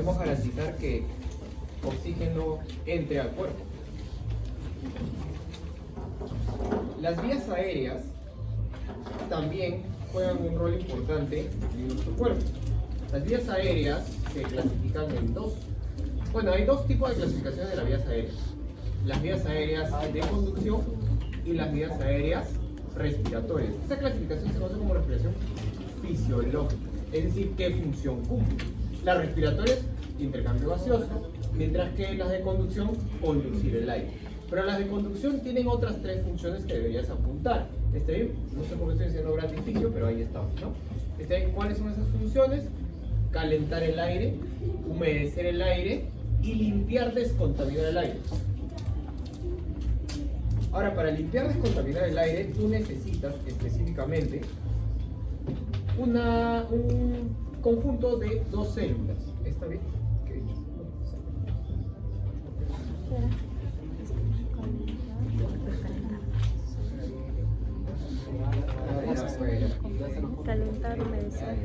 podemos garantizar que oxígeno entre al cuerpo. Las vías aéreas también juegan un rol importante en nuestro cuerpo. Las vías aéreas se clasifican en dos. Bueno, hay dos tipos de clasificación de las vías aéreas. Las vías aéreas de conducción y las vías aéreas respiratorias. Esta clasificación se conoce como respiración fisiológica, es decir, qué función cumple. Las respiratorias, intercambio gaseoso, mientras que las de conducción, conducir el aire. Pero las de conducción tienen otras tres funciones que deberías apuntar. ¿Está bien? No sé por qué estoy diciendo gratificio, pero ahí estamos, ¿no? ¿Está bien? ¿Cuáles son esas funciones? Calentar el aire, humedecer el aire y limpiar, descontaminar el aire. Ahora, para limpiar, descontaminar el aire, tú necesitas específicamente un conjunto de dos células. ¿Está bien? ¿Qué he dicho? Calentar, humedecer.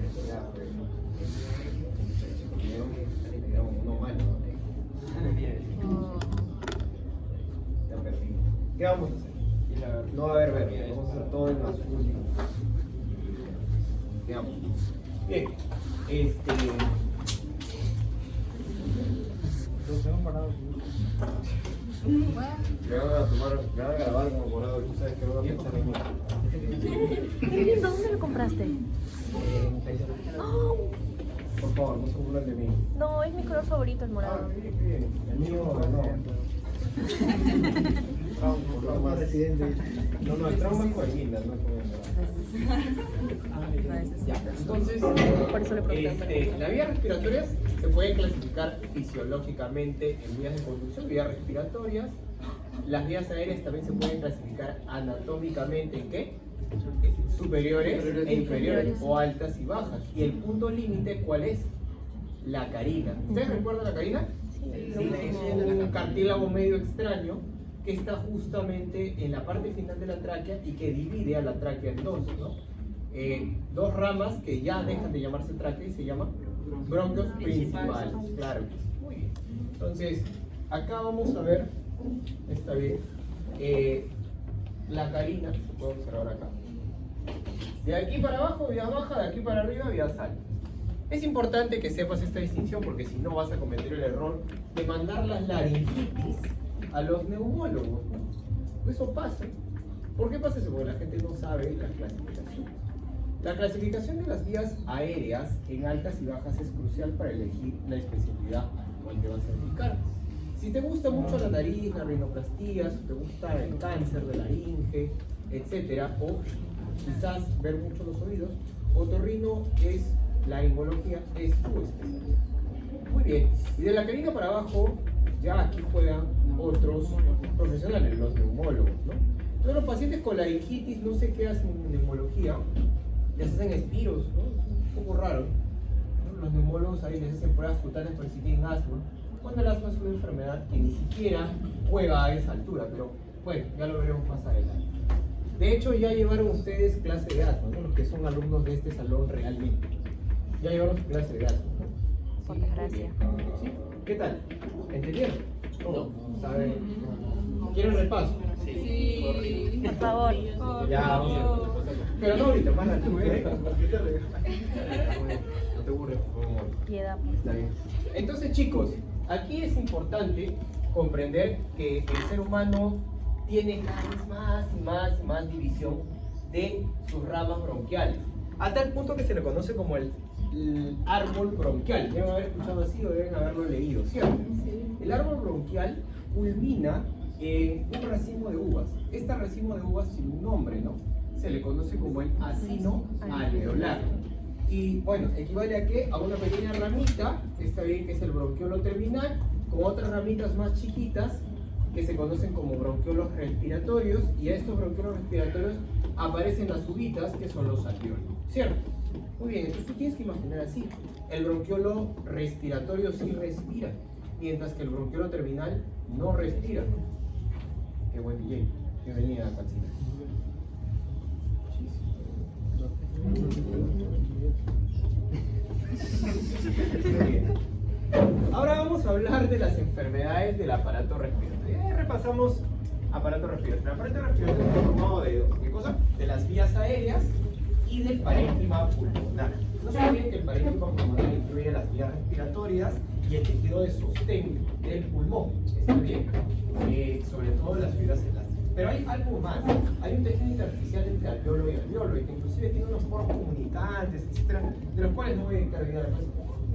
¿Qué vamos a hacer? No va a haber verde, vamos a hacer todo en azul. Veamos. Bien, me van a grabar como morado, tú sabes que no voy a pensar en mí. Qué lindo, ¿dónde lo compraste? Oh, Por favor, no se burlen de mí. no, es mi color favorito, el morado. Bien, bien. El mío no. Trauma residente. No, el trauma es con Linda, no con ya, entonces, Por eso le pregunté. las vías respiratorias se pueden clasificar fisiológicamente en vías de conducción, vías respiratorias. Las vías aéreas también se pueden clasificar anatómicamente en ¿qué? Superiores e inferiores, o altas y bajas. Y el punto límite, ¿cuál es? La carina. ¿Ustedes recuerdan la carina? Sí, es un cartílago medio extraño que está justamente en la parte final de la tráquea y que divide a la tráquea en dos, ¿no? Dos ramas que ya dejan de llamarse tráquea y se llaman bronquios principales. Claro. Muy bien. Entonces, acá vamos a ver, está bien, la carina, se puede observar acá. De aquí para abajo, vía baja, de aquí para arriba, vía alta. Es importante que sepas esta distinción porque si no vas a cometer el error de mandar las laringitis a los neumólogos, ¿no? Eso pasa. ¿Por qué pasa eso? Porque la gente no sabe la clasificación. La clasificación de las vías aéreas en altas y bajas es crucial para elegir la especialidad a cual te vas a dedicar. Si te gusta mucho la nariz, la rinoplastia, si te gusta el cáncer de laringe, etcétera, o quizás ver mucho los oídos, otorrino es laringología, es tu especialidad. Muy bien, y de la carina para abajo, ya aquí juegan otros profesionales, los neumólogos, ¿no? Entonces los pacientes con laringitis no sé qué hacen en neumología, les hacen espiros, ¿no? Es un poco raro, ¿no? Los neumólogos ahí les hacen pruebas cutáneas por si tienen asma, cuando el asma es una enfermedad que ni siquiera juega a esa altura, pero bueno, ya lo veremos más adelante. De hecho, ya llevaron ustedes clase de asma, ¿no? Los que son alumnos de este salón realmente. Ya llevaron su clase de asma, ¿no? Por desgracia. ¿Sí? ¿Qué tal? ¿Entendieron? ¿Todo? ¿Saben? ¿Quieren repaso? Sí. Por favor. Ya, vamos a ver. Pero no ahorita, más adelante. No te burles, por favor. Piedad. Está bien. Entonces, chicos, aquí es importante comprender que el ser humano tiene cada vez más y más y más división de sus ramas bronquiales, a tal punto que se le conoce como el árbol bronquial. Deben haber escuchado así o deben haberlo leído, ¿cierto? El árbol bronquial culmina en un racimo de uvas. Este racimo de uvas tiene un nombre, ¿no? Se le conoce como el acino alveolar. Y bueno, equivale a qué? A una pequeña ramita, está bien, que es el bronquiolo terminal, con otras ramitas más chiquitas que se conocen como bronquiolos respiratorios, y a estos bronquiolos respiratorios aparecen las uvitas, que son los alveolos, ¿cierto? Muy bien, entonces tú tienes que imaginar así: el bronquiolo respiratorio sí respira, mientras que el bronquiolo terminal no respira. Qué buen DJ. Bienvenida, Patsina. Muy bien. a hablar de las enfermedades del aparato respiratorio. Repasamos aparato respiratorio. El aparato respiratorio está formado de dos. ¿Qué cosa? De las vías aéreas y del parénquima pulmonar. No se olviden que el parénquima pulmonar incluye las vías respiratorias y el tejido de sostén del pulmón. ¿Está bien? Sobre todo las fibras elásticas. Pero hay algo más. Hay un tejido intersticial entre alveolo y alveolo, y que inclusive tiene unos poros comunicantes, etcétera, de los cuales no voy a dedicar vida después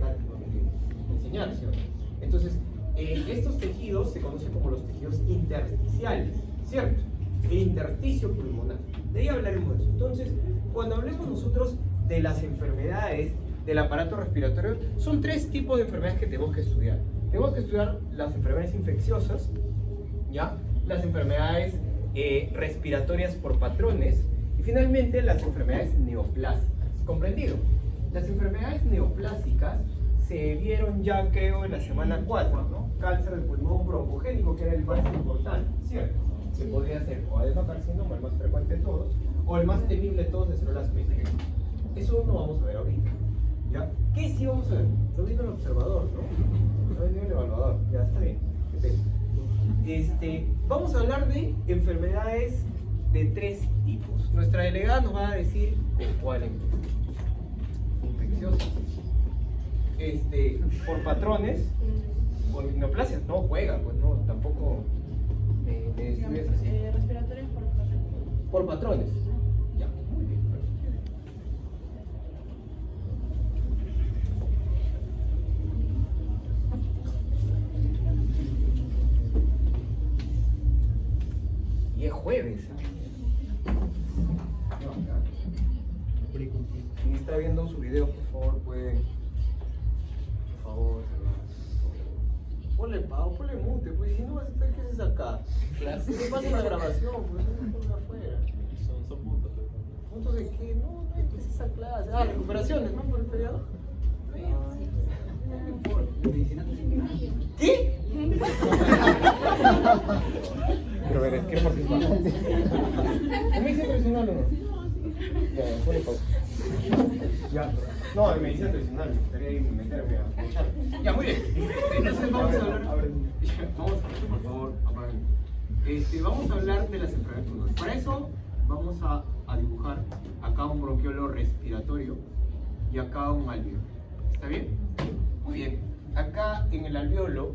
a enseñar, ¿cierto? Entonces, estos tejidos se conocen como los tejidos intersticiales, ¿cierto? El intersticio pulmonar. De ahí hablaremos de eso. Entonces, cuando hablemos nosotros de las enfermedades del aparato respiratorio, son tres tipos de enfermedades que tenemos que estudiar. Tenemos que estudiar las enfermedades infecciosas, ¿ya? Las enfermedades respiratorias por patrones y finalmente las enfermedades neoplásicas. ¿Comprendido? Las enfermedades neoplásicas se vieron ya, creo, en la semana 4, ¿no? Cáncer de pulmón broncogénico, que era el más importante, ¿cierto? Que podría ser o adenocarcinoma, el más frecuente de todos, o el más temible de todos, de células pequeñas. Eso no vamos a ver ahorita, ¿ya? ¿Qué sí vamos a ver? No vino el observador, ¿no? No vino el evaluador, ya está bien. Qué pena. Vamos a hablar de enfermedades de tres tipos. Nuestra delegada nos va a decir de cuál infecciosas. Por patrones, por neoplasias, no juega, pues no, tampoco me estudias así. Respiratorios por patrones. Por patrones. Ya, muy bien, perfecto. Y es jueves. Si está viendo su video, por favor, puede. Por favor, ponle pau, ponle mute, pues si no vas a estar, ¿qué haces acá? Claro. ¿Qué pasa en la grabación? Pues no ponle afuera. Son puntos. ¿Puntos de qué? No, no hay que hacer esa clase. Ah, recuperaciones, ¿no? Por el feriado. ¿Qué? Pero ver, ¿qué porcentaje? ¿En medicina tradicional o no? Ya, ponle pausa. Ya. No, en medicina tradicional, me gustaría ir meterme a escuchar. Ya, muy bien. Entonces vamos a hablar. Vamos a ver, por favor, apaguen. Vamos a hablar de las enfermedades pulmonares. Para eso vamos a dibujar acá un bronquiolo respiratorio y acá un alveolo. ¿Está bien? Muy bien. Acá en el alveolo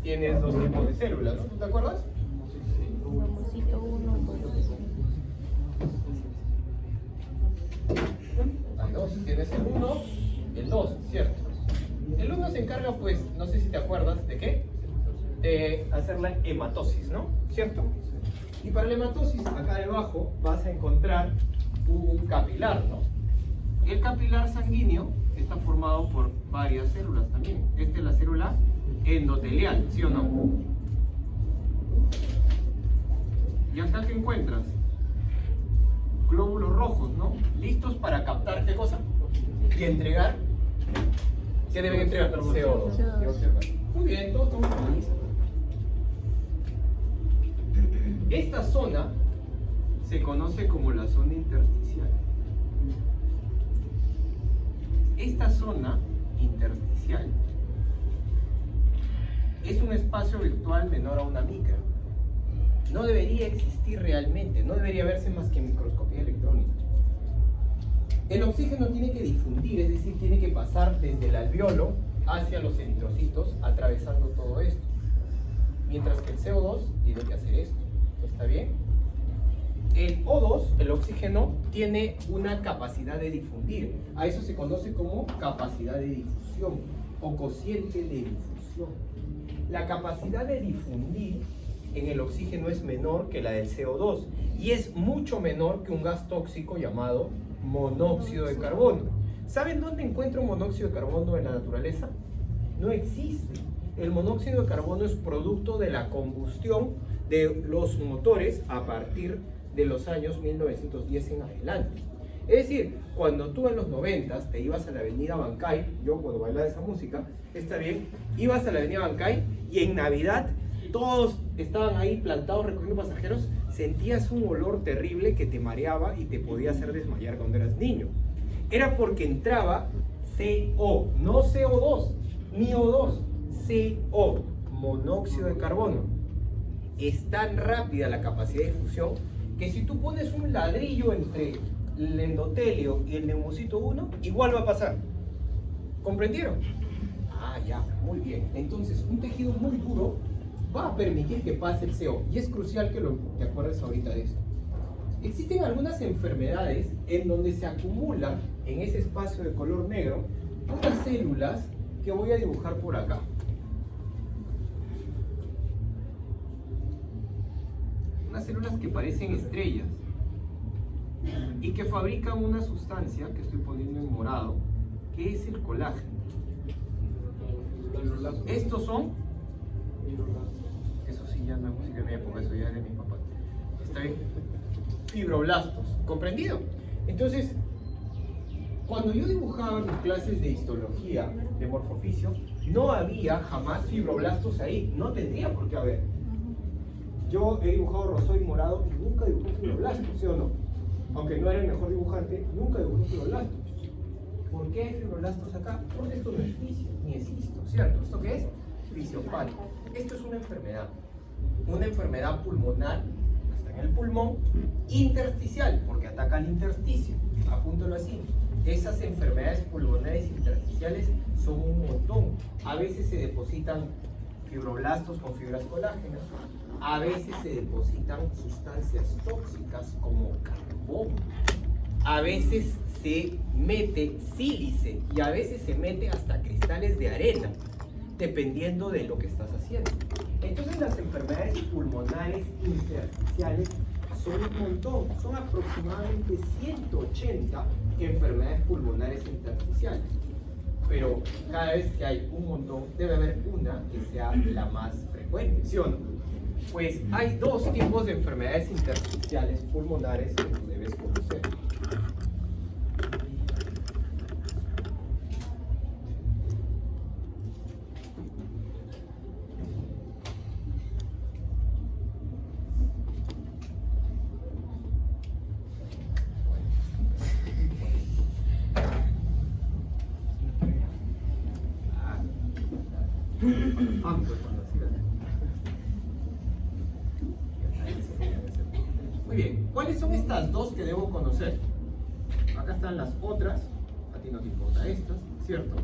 tienes dos tipos de células, ¿no? ¿Te acuerdas? Mamocito 1, Hay dos, tienes el 1 y el 2, ¿cierto? El 1 se encarga, pues, no sé si te acuerdas, ¿de qué? De hacer la hematosis, ¿no? ¿Cierto? Y para la hematosis, acá debajo, vas a encontrar un capilar, ¿no? El capilar sanguíneo está formado por varias células también. Esta es la célula endotelial, ¿sí o no? ¿Y acá qué encuentras? Glóbulos rojos, ¿no? Listos para captar ¿qué cosa? Y entregar. ¿Qué deben entregar? CO2. Muy bien, todos estamos listos. Esta zona se conoce como la zona intersticial. Esta zona intersticial es un espacio virtual menor a una micra. No debería existir realmente, no debería verse más que en microscopía electrónica. El oxígeno tiene que difundir, es decir, tiene que pasar desde el alveolo hacia los eritrocitos, atravesando todo esto. Mientras que el CO2 tiene que hacer esto. ¿Está bien? El O2, el oxígeno, tiene una capacidad de difundir. A eso se conoce como capacidad de difusión o cociente de difusión. La capacidad de difundir en el oxígeno es menor que la del CO2 y es mucho menor que un gas tóxico llamado monóxido de carbono. ¿Saben dónde encuentra un monóxido de carbono en la naturaleza? No existe. El monóxido de carbono es producto de la combustión de los motores a partir de los años 1910 en adelante. Es decir, cuando tú en los 90s te ibas a la avenida Bancay, yo cuando bailaba esa música, está bien, ibas a la avenida Bancay y en Navidad todos estaban ahí plantados recogiendo pasajeros, sentías un olor terrible que te mareaba y te podía hacer desmayar cuando eras niño. Era porque entraba CO, no CO2, ni O2, CO, monóxido de carbono. Es tan rápida la capacidad de difusión que si tú pones un ladrillo entre el endotelio y el neumocito 1, igual va a pasar. ¿Comprendieron? Ah, ya, muy bien. Entonces, un tejido muy duro va a permitir que pase el CO. Y es crucial que te acuerdes ahorita de esto. Existen algunas enfermedades en donde se acumulan en ese espacio de color negro unas células que voy a dibujar por acá. Unas células que parecen estrellas y que fabrican una sustancia que estoy poniendo en morado, que es el colágeno. Estos son, eso sí ya no es música de mi época, eso ya es de mis papás. ¿Está bien? Fibroblastos, ¿comprendido? Entonces, cuando yo dibujaba mis clases de histología, de morfofisio, no había jamás fibroblastos ahí, no tendría por qué haber. Yo he dibujado rosoy morado y nunca dibujé fibroblastos, ¿sí o no? Aunque no era el mejor dibujante, nunca dibujé fibroblastos. ¿Por qué hay fibroblastos acá? Porque esto no es fisio, ni es histo, ¿cierto? ¿Esto qué es? Fisiopático. Esto es una enfermedad pulmonar, está en el pulmón, intersticial, porque ataca al intersticio, apúntalo así. Esas enfermedades pulmonares intersticiales son un montón. A veces se depositan fibroblastos con fibras colágenas, a veces se depositan sustancias tóxicas como carbón, a veces se mete sílice y a veces se mete hasta cristales de arena, dependiendo de lo que estás haciendo. Entonces las enfermedades pulmonares intersticiales son un montón, son aproximadamente 180 enfermedades pulmonares intersticiales. Pero cada vez que hay un montón, debe haber una que sea la más frecuente, ¿sí o no? Pues hay dos tipos de enfermedades intersticiales pulmonares que tú debes conocer. Muy bien, ¿cuáles son estas dos que debo conocer? Acá están las otras, a ti no te importan estas, ¿cierto?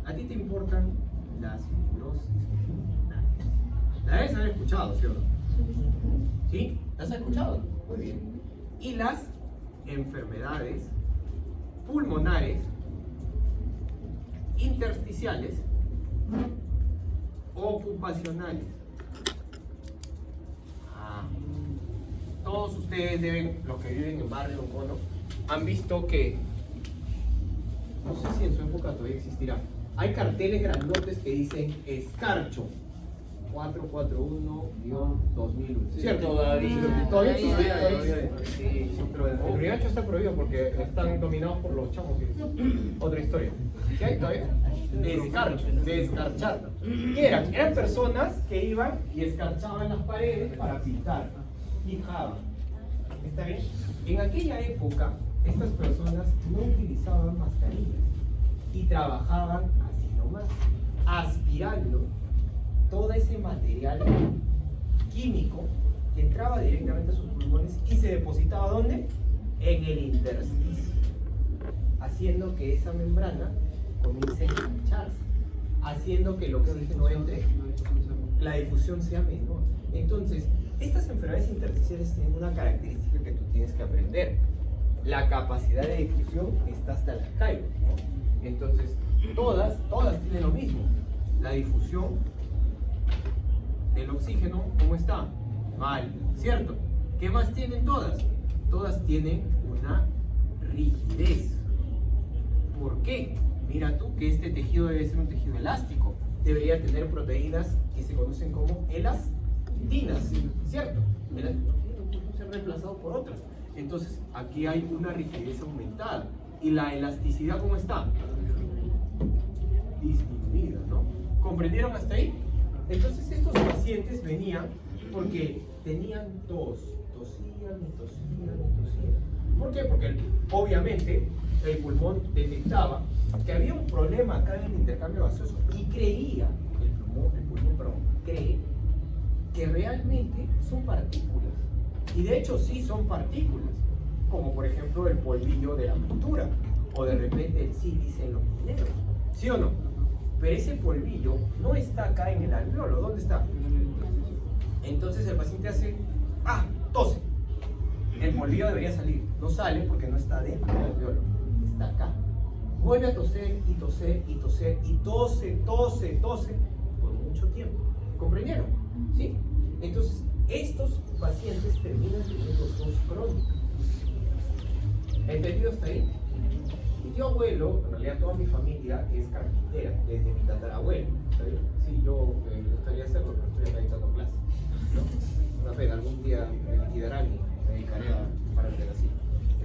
A ti te importan las fibrosis pulmonares. La debes haber escuchado, ¿sí o no? ¿Sí? ¿Las has escuchado? Muy bien. Y las enfermedades pulmonares intersticiales ocupacionales. Todos ustedes deben, los que viven en Barrio Oncono, han visto que, no sé si en su época todavía existirá, hay carteles grandotes que dicen escarcho 441-2001, ¿cierto? Todavía existe. Sí, pero el riacho está prohibido porque están dominados por los chamos. Otra historia. ¿Qué hay todavía? De escarchar. ¿Qué eran? Eran personas que iban y escarchaban las paredes para pintar, fijaban. ¿Está bien? En aquella época, estas personas no utilizaban mascarillas y trabajaban así nomás, aspirando todo ese material químico que entraba directamente a sus pulmones y se depositaba ¿dónde? En el intersticio, haciendo que esa membrana comience a engancharse, haciendo que el oxígeno entre, la difusión sea menor. Entonces, estas enfermedades intersticiales tienen una característica que tú tienes que aprender. La capacidad de difusión está hasta la calle, ¿no? Entonces, todas tienen lo mismo. La difusión del oxígeno, ¿cómo está? Mal, ¿cierto? ¿Qué más tienen todas? Todas tienen una rigidez. ¿Por qué? Mira tú que este tejido debe ser un tejido elástico. Debería tener proteínas que se conocen como elastinas, ¿cierto? El no se ha reemplazado por otras. Entonces, aquí hay una rigidez aumentada. ¿Y la elasticidad cómo está? Disminuida, ¿no? ¿Comprendieron hasta ahí? Entonces estos pacientes venían porque tenían tosían. ¿Por qué? Porque obviamente el pulmón detectaba que había un problema acá en el intercambio gaseoso y creía que el son partículas. Y de hecho sí son partículas, como por ejemplo el polvillo de la pintura, o de repente el sílice en los mineros, ¿sí o no? Pero ese polvillo no está acá en el alveolo, ¿dónde está? Entonces el paciente hace, tose. El polvillo debería salir, no sale porque no está dentro del alveolo, está acá. Vuelve a toser y toser y toser y tose por mucho tiempo. ¿Comprendieron? ¿Sí? Entonces, estos pacientes terminan teniendo tos crónica. ¿Entendido hasta ahí? Mi tío abuelo, en realidad toda mi familia es carpintera, desde mi tatarabuelo. ¿Está bien? Sí, yo me gustaría hacerlo, pero estoy acá dictando clases, ¿no? Una pena, algún día me liquidarán y me dedicaré a pararme así.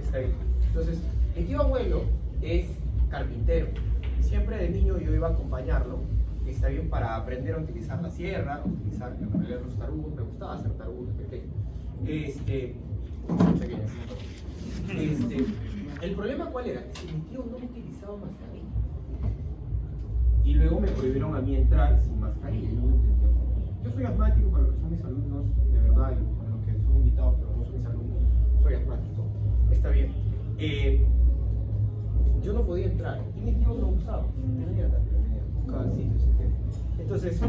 Está bien. Entonces, mi tío abuelo es carpintero. Y siempre de niño yo iba a acompañarlo, está bien, para aprender a utilizar la sierra, utilizar en realidad los tarugos. Me gustaba hacer tarugos de pequeño. El problema ¿cuál era? Que mi tío no utilizaba mascarilla. Y luego me prohibieron a mí entrar sin mascarilla. Yo no entendía por qué. Yo soy asmático, para los que son mis alumnos, de verdad, y para los que son invitados, pero no son mis alumnos, soy asmático. Está bien. Yo no podía entrar y mi tío no usaba. Buscaba sitios, etc. Entonces,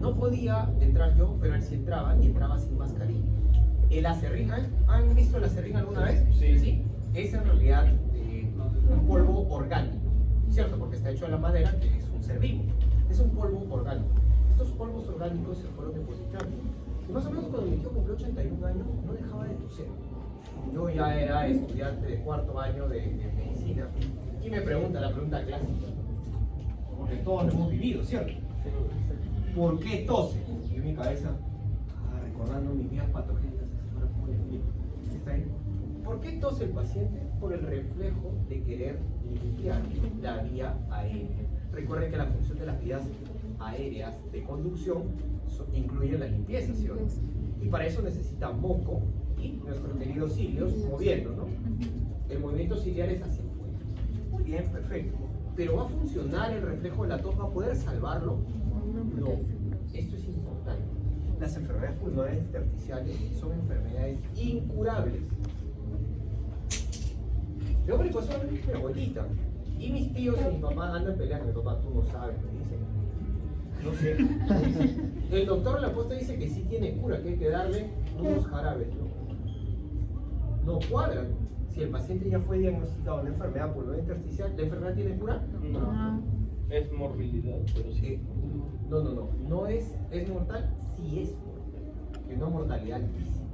no podía entrar yo, pero él sí entraba y entraba sin mascarilla. El acerrín, ¿han visto el acerrín alguna vez? Sí. Es en realidad un polvo orgánico, ¿cierto? Porque está hecho de la madera, que es un ser vivo. Es un polvo orgánico. Estos polvos orgánicos se fueron depositando. Y más o menos cuando mi tío cumplió 81 años, no dejaba de toser. Yo ya era estudiante de cuarto año de medicina y me pregunta la pregunta clásica, porque todos lo hemos vivido, ¿cierto? ¿Por qué tose? Y en mi cabeza, recordando mis vías patogénicas, ahora cómo le explico. ¿Está ahí? ¿Por qué tose el paciente? Por el reflejo de querer limpiar la vía aérea. Recuerden que la función de las vías aéreas de conducción incluye la limpieza, ¿sí o no? Y para eso necesita moco y nuestros queridos cilios moviendo, ¿no? El movimiento ciliar es hacia afuera. Muy bien, perfecto. ¿Pero va a funcionar el reflejo de la tos? ¿Va a poder salvarlo? No. Esto es importante. Las enfermedades pulmonares intersticiales son enfermedades incurables. Luego le pasó a mi abuelita. Y mis tíos y mi papá andan peleando. Mi papá, tú no sabes, me dicen. No sé. El doctor la posta dice que sí tiene cura, que hay que darle unos jarabes, ¿no? No cuadran. Si el paciente ya fue diagnosticado de una enfermedad pulmonar intersticial, ¿la enfermedad tiene cura? No. Es morbilidad, pero sí. No es mortal, sí es mortal. Que no mortalidad altísima.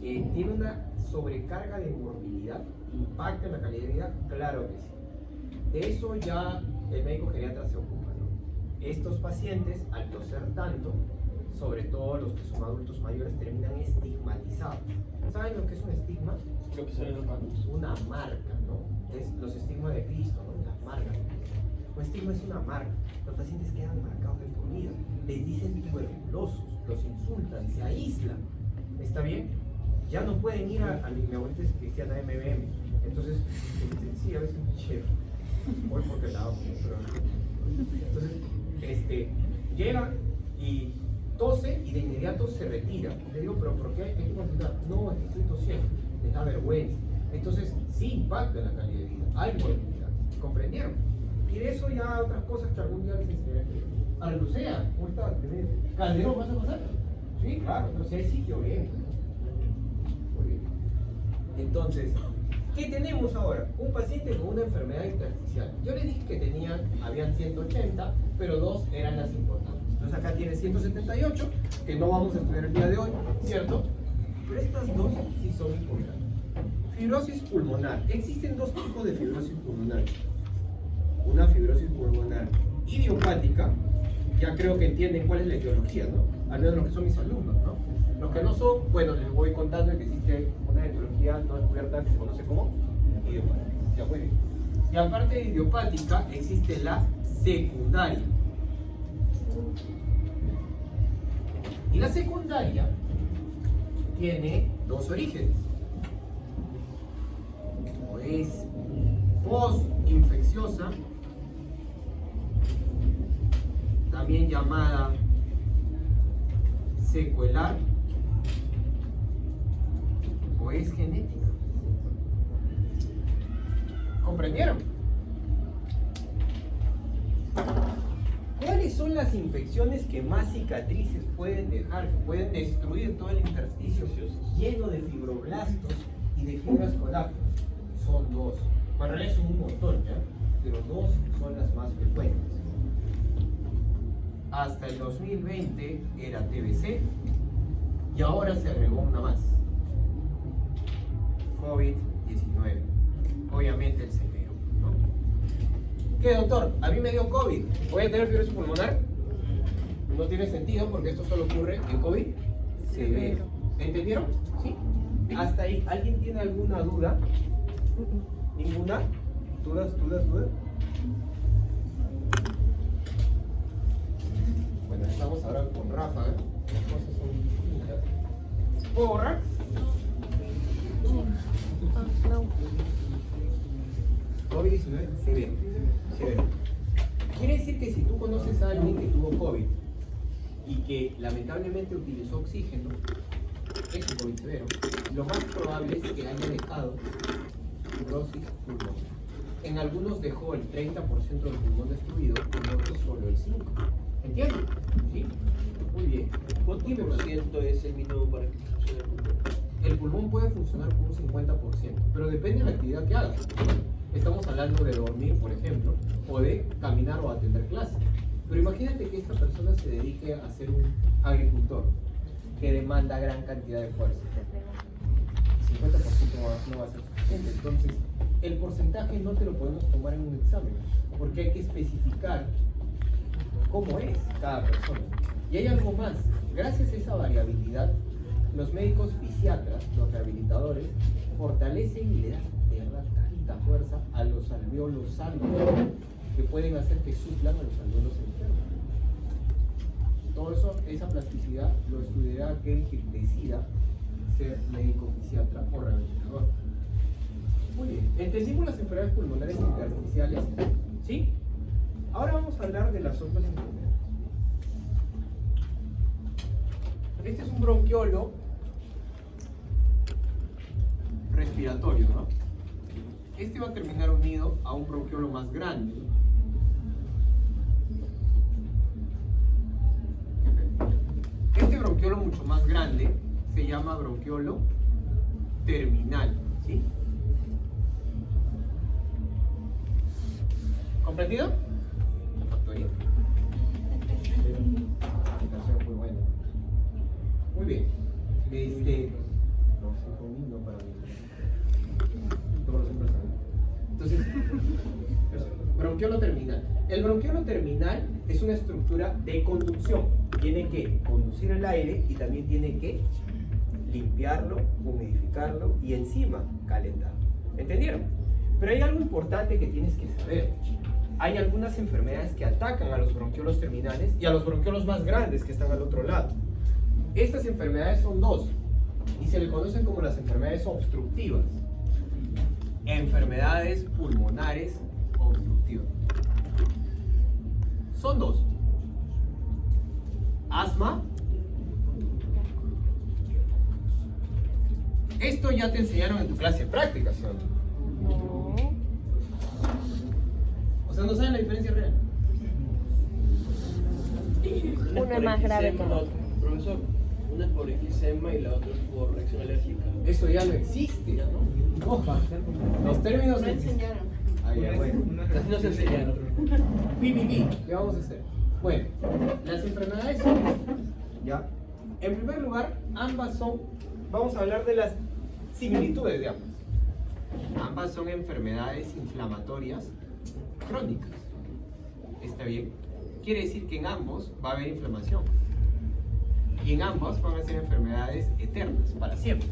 ¿Tiene una sobrecarga de morbilidad? ¿Impacta en la calidad de vida? Claro que sí. De eso ya el médico geriatra se ocupa, ¿no? Estos pacientes, al toser tanto, sobre todo los que son adultos mayores, terminan estigmatizados. ¿Saben lo que es un estigma? Lo que sale en las manos. Una marca, ¿no? Es los estigmas de Cristo, ¿no? Las marcas. Un estigma es una marca. Los pacientes quedan marcados de por vida. Les dicen tuberculosos, los insultan, se aíslan. ¿Está bien? Ya no pueden ir a mi abuelita es cristiana MBM. Entonces, sí, a veces me lleva. Voy porque la hago, pero... Entonces, llega y tose y de inmediato se retira. Le digo, ¿pero por qué hay que consultar? No, es que estoy tosiendo. Les da vergüenza. Entonces, sí impacta en la calidad de vida. Hay morbilidad. ¿Comprendieron? Y de eso ya otras cosas que algún día les enseñaré. A la Lucea, ¿cómo estás? ¿Calderón vas a pasar? Sí, claro, pero si hay sitio, bien. Muy bien. Entonces, ¿qué tenemos ahora? Un paciente con una enfermedad intersticial. Yo les dije que habían 180, pero dos eran las importantes. Entonces acá tiene 178, que no vamos a estudiar el día de hoy, ¿cierto? Pero estas dos sí son importantes. Fibrosis pulmonar. Existen dos tipos de fibrosis pulmonar. Una fibrosis pulmonar idiopática, ya creo que entienden cuál es la etiología, ¿no? Al menos los que son mis alumnos, ¿no? Los que no son, bueno, les voy contando que existe una etiología no descubierta que se conoce como idiopática. Ya, muy bien. Y aparte de idiopática, existe la secundaria. Y la secundaria tiene dos orígenes. O es post-infecciosa, también llamada secuelar o es genética. ¿Comprendieron? ¿Cuáles son las infecciones que más cicatrices pueden dejar, que pueden destruir todo el intersticio lleno de fibroblastos y de fibras colágenas? Son dos. Bueno, en realidad son un montón, ¿ya? Pero dos son las más frecuentes. Hasta el 2020 era TBC y ahora se agregó una más. COVID-19. Obviamente el severo, ¿no? ¿Qué, doctor? A mí me dio COVID. ¿Voy a tener fibrosis pulmonar? No tiene sentido porque esto solo ocurre en COVID severo. ¿Entendieron? ¿Sí? Hasta ahí. ¿Alguien tiene alguna duda? ¿Ninguna? ¿Dudas? Bueno, estamos ahora con Rafa, ¿eh? Las cosas son distintas. ¿Puedo borrar? No. COVID-19 severo. Quiere decir que si tú conoces a alguien que tuvo COVID y que lamentablemente utilizó oxígeno, es un COVID severo, lo más probable es que haya dejado fibrosis pulmonar. En algunos dejó el 30% del pulmón destruido, en otros solo el 5%. ¿Entiendes? ¿Sí? Muy bien. ¿Cuánto por ciento es el mínimo para que funcione el pulmón? El pulmón puede funcionar con un 50%, pero depende de la actividad que hagas. Estamos hablando de dormir, por ejemplo, o de caminar o atender clases. Pero imagínate que esta persona se dedique a ser un agricultor que demanda gran cantidad de fuerza. 50% no va a ser suficiente. Entonces, el porcentaje no te lo podemos tomar en un examen, porque hay que especificar cómo es cada persona. Y hay algo más. Gracias a esa variabilidad, los médicos fisiatras, los rehabilitadores, fortalecen y le dan de verdad tanta fuerza a los alvéolos sanos que pueden hacer que suplan a los alvéolos enfermos. Todo eso, esa plasticidad, lo estudiará aquel que decida ser médico fisiatra o rehabilitador. Muy bien, entendimos las enfermedades pulmonares intersticiales, ¿sí? Ahora vamos a hablar de las otras enfermedades. Este es un bronquiolo respiratorio, ¿no? Este va a terminar unido a un bronquiolo más grande. Este bronquiolo mucho más grande se llama bronquiolo terminal, ¿sí? ¿Comprendido? La factoría. Muy buena. Muy bien. No sé conmigo para mí. Todos los empresarios. Entonces, bronquiolo terminal. El bronquiolo terminal es una estructura de conducción. Tiene que conducir el aire y también tiene que limpiarlo, humidificarlo y encima calentarlo. ¿Entendieron? Pero hay algo importante que tienes que saber. Hay algunas enfermedades que atacan a los bronquiolos terminales y a los bronquiolos más grandes que están al otro lado. Estas enfermedades son dos y se le conocen como las enfermedades obstructivas. Enfermedades pulmonares obstructivas. Son dos. Asma. Esto ya te enseñaron en tu clase de práctica, ¿sí? No. O sea, ¿no saben la diferencia real? Una es más grave que la otra. Profesor, una es por enfisema y la otra es por reacción alérgica. Eso ya no existe, ¿ya no? Ojo, los términos no enseñaron. Ah, ya, bueno. Así nos enseñaron. PPP, ¿qué vamos a hacer? Bueno, las enfermedades son, ¿ya? En primer lugar, ambas son, vamos a hablar de las similitudes de ambas. Ambas son enfermedades inflamatorias crónicas. ¿Está bien? Quiere decir que en ambos va a haber inflamación. Y en ambos van a ser enfermedades eternas, para siempre.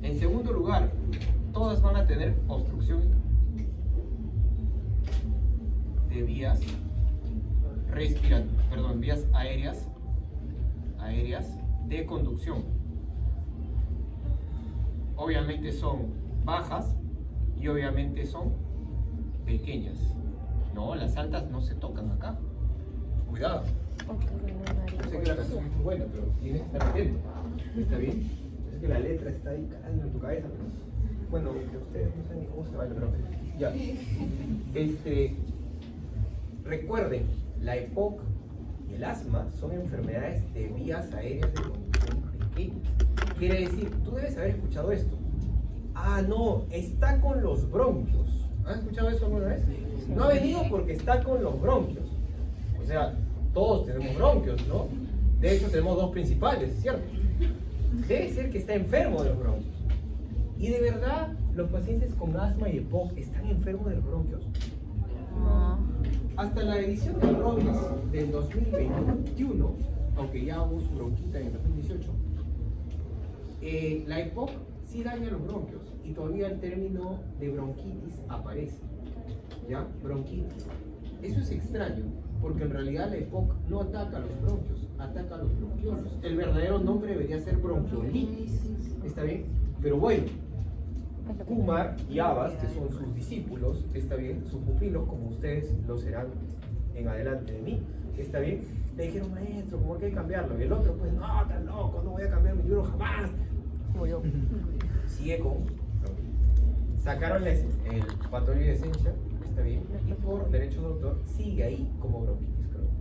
En segundo lugar, todas van a tener obstrucción de vías vías aéreas de conducción. Obviamente son bajas y obviamente son pequeñas. No, las altas no se tocan acá. cuidado. Otorrinolaringología. Yo sé que la canción es muy buena, pero tienes que estar atento. ¿Está bien? Yo sé que la letra está ahí calando en tu cabeza, pero... Bueno, que ustedes no saben ni cómo se baila, pero... Ya. Recuerden, la EPOC y el asma son enfermedades de vías aéreas de conducción pequeñas. Quiere decir, tú debes haber escuchado esto. Ah, no, está con los bronquios. ¿Has escuchado eso alguna vez? No ha venido porque está con los bronquios. O sea, todos tenemos bronquios, ¿no? De hecho, tenemos dos principales, ¿cierto? Debe ser que está enfermo de los bronquios. ¿Y de verdad los pacientes con asma y EPOC están enfermos de los bronquios? No. Hasta la edición de Robbins del 2021, aunque ya hubo su bronquita en el 2018, la EPOC sí daña los bronquios y todavía el término de bronquitis aparece. ¿Ya? Bronquitis. Eso es extraño, porque en realidad la EPOC no ataca a los bronquios, ataca a los bronquiolos. El verdadero nombre debería ser bronquiolitis. ¿Está bien? Pero bueno, Kumar y Abbas, que son sus discípulos, está bien, sus pupilos, como ustedes lo serán en adelante de mí, está bien, le dijeron, maestro, ¿cómo que hay que cambiarlo? Y el otro, pues, no, estás loco, no voy a cambiar mi libro jamás. Murió. Sigue con bronquitis. Sacaron el patología, está bien, y por derecho de autor sigue ahí como bronquitis crónica.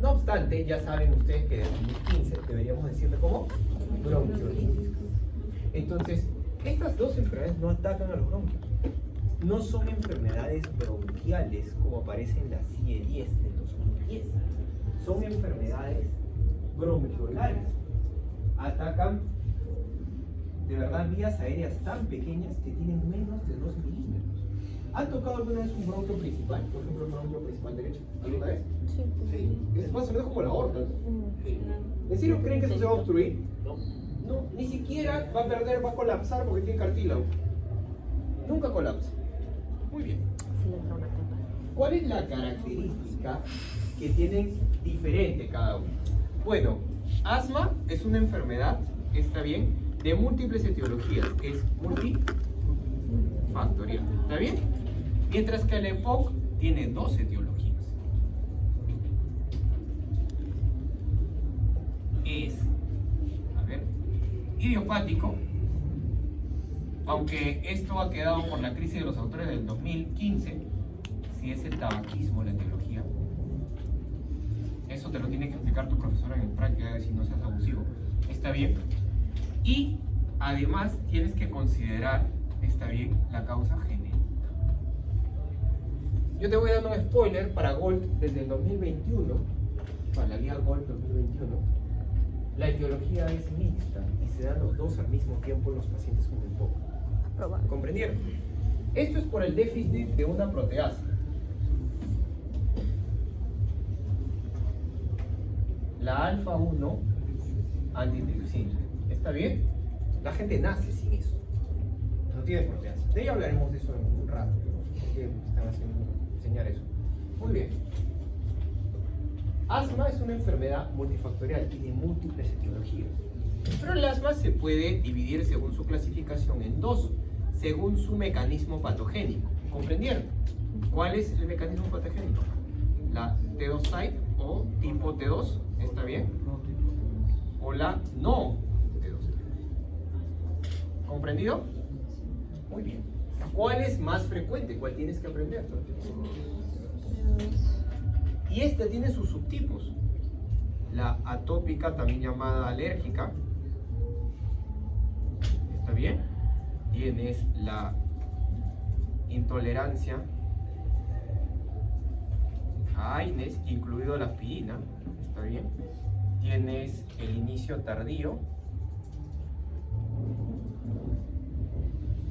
No obstante, ya saben ustedes que desde 2015 deberíamos decirle como bronquiolitis. Entonces, estas dos enfermedades no atacan a los bronquios. No son enfermedades bronquiales como aparece en la CIE 10 del 2010. Son enfermedades bronquiolares. Atacan de verdad vías aéreas tan pequeñas que tienen menos de 2 milímetros. ¿Han tocado alguna vez un bronquio principal? Por ejemplo, el bronquio principal derecho. ¿Alguna vez? Sí. Sí. Es más o menos como la aorta. Mm. ¿En serio creen que eso se va a obstruir? No. No, ni siquiera va a perder, va a colapsar porque tiene cartílago. Nunca colapsa. Muy bien. Sí, le entró una copa. ¿Cuál es la característica que tienen diferente cada uno? Bueno, asma es una enfermedad, está bien, de múltiples etiologías. Es multifactorial. ¿Está bien? Mientras que la EPOC tiene 2 etiologías. Es idiopático, aunque esto ha quedado por la crisis de los autores del 2015, si es el tabaquismo la etiología. Eso te lo tiene que explicar tu profesora en práctica, si no seas abusivo. ¿Está bien? Y además tienes que considerar, está bien, la causa genética. Yo te voy dando un spoiler para Gold desde el 2021, para la guía Gold 2021. La etiología es mixta y se dan los dos al mismo tiempo en los pacientes con EPOC. Aprobado. ¿Comprendieron? Esto es por el déficit de una proteasa. La alfa-1 antitripsina. ¿Está bien? La gente nace sin eso. No tiene proteasa. De ello hablaremos de eso en un rato. ¿Por qué están haciendo enseñar eso? Muy bien. Asma es una enfermedad multifactorial, tiene múltiples etiologías. Pero el asma se puede dividir según su clasificación en 2, según su mecanismo patogénico. ¿Comprendieron? ¿Cuál es el mecanismo patogénico? La T2 type o tipo T2, ¿está bien? O la no T2 type. ¿Comprendido? Muy bien. ¿Cuál es más frecuente? ¿Cuál tienes que aprender? Y esta tiene sus subtipos. La atópica, también llamada alérgica. ¿Está bien? Tienes la intolerancia a AINES, incluido la aspirina. ¿Está bien? Tienes el inicio tardío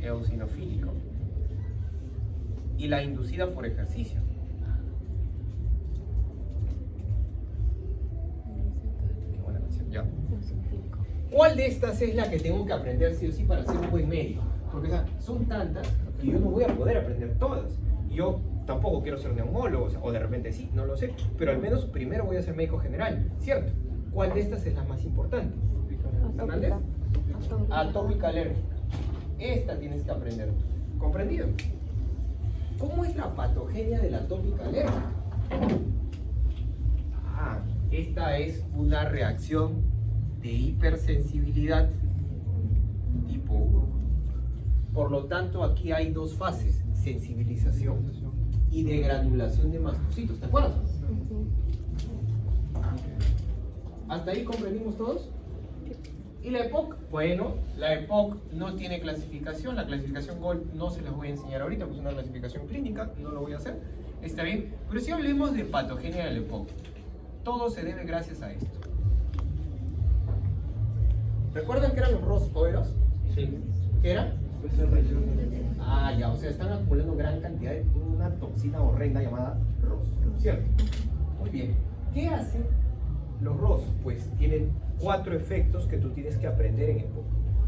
eosinofílico y la inducida por ejercicio. Ya. ¿Cuál de estas es la que tengo que aprender sí o sí para ser un buen médico? Porque o sea, son tantas que yo no voy a poder aprender todas. Yo tampoco quiero ser neumólogo, o de repente sí, no lo sé, pero al menos primero voy a ser médico general, ¿cierto? ¿Cuál de estas es la más importante? ¿Hernández? Atópica alérgica. Esta tienes que aprender. ¿Comprendido? ¿Cómo es la patogenia de la atópica alérgica? Esta es una reacción de hipersensibilidad tipo 1. Por lo tanto, aquí hay dos fases, sensibilización y degranulación de mastocitos, ¿te acuerdas? ¿Hasta ahí comprendimos todos? ¿Y la EPOC? Bueno, la EPOC no tiene clasificación, la clasificación GOLD no se las voy a enseñar ahorita, pues es una clasificación clínica, no lo voy a hacer, está bien, pero si hablemos de patogenia de la EPOC, todo se debe gracias a esto. ¿Recuerdan que eran los ROS poderos? Sí. ¿Qué eran? Ah, ya, o sea, están acumulando gran cantidad de una toxina horrenda llamada ROS, ¿cierto? Muy bien. ¿Qué hacen los ROS? Pues tienen 4 efectos que tú tienes que aprender en EPOC.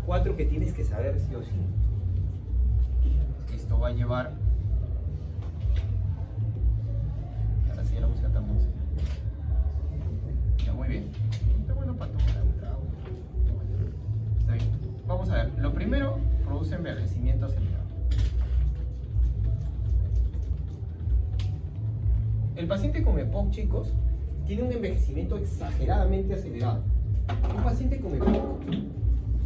4 que tienes que saber sí o sí. Esto va a llevar... Ahora sí, la música está muy seria. Ya, muy bien. Está bueno para tomar un trago. Está bien. Vamos a ver. Lo primero, produce envejecimiento acelerado. El paciente con EPOC, chicos, tiene un envejecimiento exageradamente acelerado. Un paciente con EPOC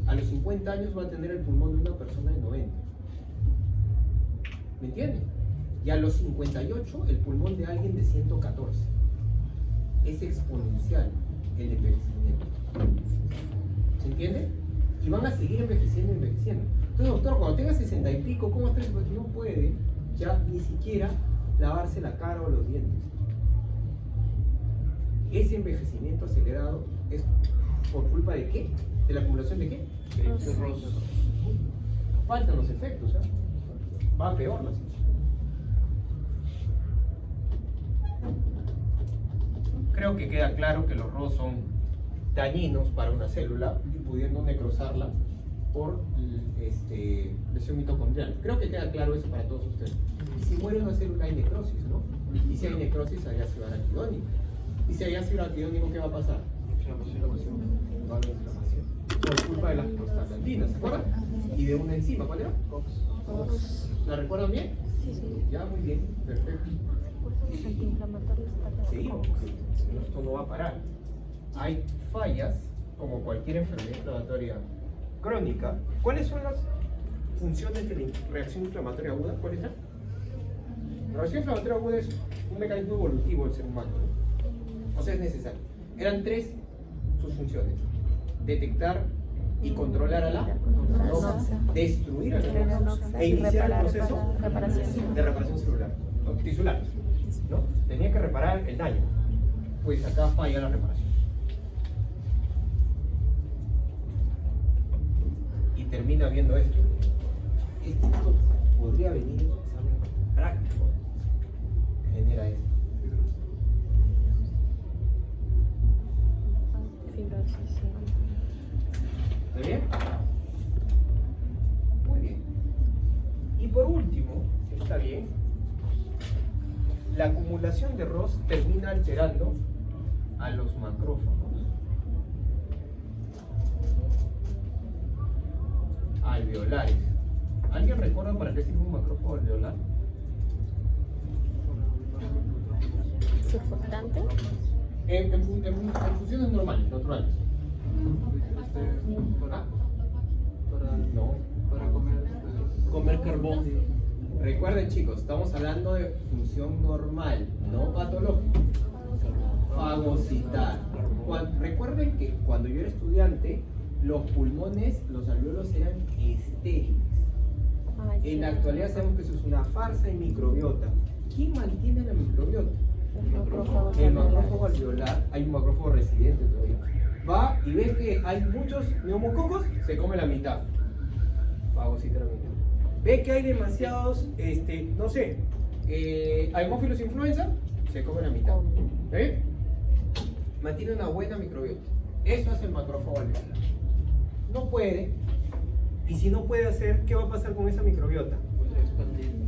a los 50 años va a tener el pulmón de una persona de 90. ¿Me entienden? Y a los 58 el pulmón de alguien de 114. Es exponencial el envejecimiento. ¿Se entiende? Y van a seguir envejeciendo y envejeciendo. Entonces, doctor, cuando tenga 60 y pico, ¿cómo está? Pues no puede ya ni siquiera lavarse la cara o los dientes. Ese envejecimiento acelerado es por culpa de qué? ¿De la acumulación de qué? De ROS. Faltan los efectos, ¿eh? Va a peor la situación. Creo que queda claro que los ROS son dañinos para una célula, pudiendo necrosarla por lesión mitocondrial. Creo que queda claro eso para todos ustedes. Y si muere una célula hay necrosis, ¿no? Y si hay necrosis hay ácido araquidónico. Y si hay ácido araquidónico, ¿qué va a pasar? Va a haber inflamación. Por culpa de las prostaglandinas, ¿se acuerdan? Y de una enzima, ¿cuál era? COX. ¿La recuerdan bien? Sí, sí. Ya, muy bien, perfecto. Antiinflamatorios. Seguimos. Esto no va a parar. Hay fallas, como cualquier enfermedad inflamatoria crónica. ¿Cuáles son las funciones de la reacción inflamatoria aguda? ¿Cuáles son? La reacción inflamatoria aguda es un mecanismo evolutivo del ser humano, ¿no? O sea, es necesario. Eran 3 sus funciones: detectar y controlar a la noxa, destruir a la noxa e iniciar el proceso de reparación celular, o tisular, ¿no? Tenía que reparar el daño. Pues acá falla la reparación. Y termina viendo esto. Esto podría venir en un examen práctico. Genera esto. Fibrosis, sí. ¿Está bien? Muy bien. Y por último, está bien, la acumulación de ROS termina alterando a los macrófagos. Alveolares. ¿Alguien recuerda para qué sirve un macrófago alveolar? Surfactante. En funciones normales, naturales. No. Para comer carbón. Recuerden, chicos, estamos hablando de función normal, no patológica. Fagocitar. Recuerden que cuando yo era estudiante, los pulmones, los alvéolos eran estériles. En la actualidad sabemos que eso es una farsa y microbiota. ¿Quién mantiene la microbiota? El macrófago alveolar. Hay un macrófago residente todavía. Va y ve que hay muchos neumococos, se come la mitad. Fagocita la mitad. Ve que hay demasiados, no sé, Haemophilus influenza, se come la mitad. ¿Está bien? Mantiene una buena microbiota. Eso hace el macrófago alveolar. No puede, y si no puede hacer, ¿qué va a pasar con esa microbiota?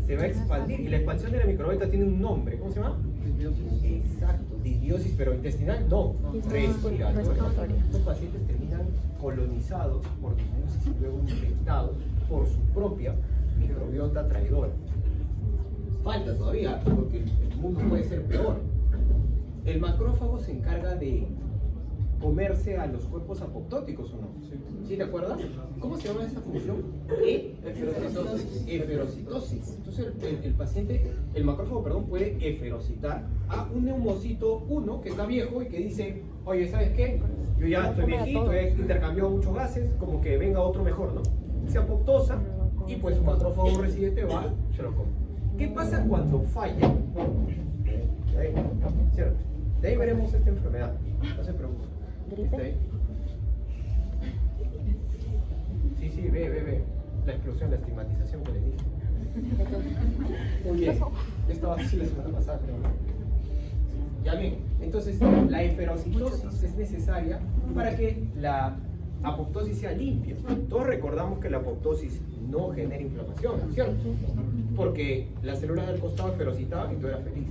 Se va a expandir, y la expansión de la microbiota tiene un nombre. ¿Cómo se llama? Disbiosis. Exacto, disbiosis, pero intestinal no, respiratoria. Estos pacientes terminan colonizados por disbiosis y luego infectados por su propia microbiota traidora. Falta todavía, porque el mundo puede ser peor. el macrófago se encarga de comerse a los cuerpos apoptóticos, ¿o no? ¿Sí te acuerdas? ¿Cómo se llama esa función? Eferocitosis. Entonces el paciente, el macrófago, perdón, puede eferocitar a un neumocito 1 que está viejo y que dice, oye, ¿sabes qué? Yo ya estoy viejito, he intercambiado muchos gases, como que venga otro mejor, ¿no? Se apoptosa y pues su macrófago residente va, se lo come. ¿Qué pasa cuando falla? ¿Cierto? De ahí veremos esta enfermedad, no se preocupen. ¿Gripe? Sí, ve. La explosión, la estigmatización que les dije. Muy bien. Estaba así la semana pasada, creo. Ya bien. Entonces, la eferocitosis es necesaria para que la apoptosis sea limpia. Todos recordamos que la apoptosis no genera inflamación, ¿cierto? Porque las células del costado eferocitaban y tú eras feliz.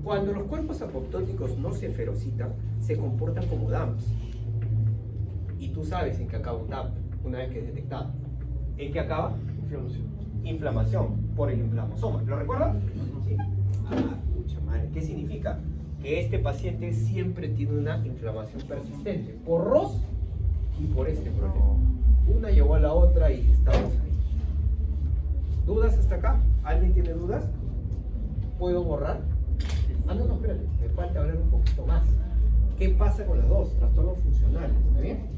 Cuando los cuerpos apoptóticos no se eferocitan, se comportan como DAMPs. Y tú sabes en qué acaba un DAMP una vez que es detectado. ¿En qué acaba? Inflamación. Inflamación por el inflamosoma. ¿Lo recuerdan? Sí. Pucha madre. ¿Qué significa? Que este paciente siempre tiene una inflamación persistente por ROS y por este problema. Una llevó a la otra y estamos ahí. ¿Dudas hasta acá? ¿Alguien tiene dudas? ¿Puedo borrar? No, espérate, me falta hablar un poquito más. ¿Qué pasa con las dos? Trastornos funcionales, ¿está bien?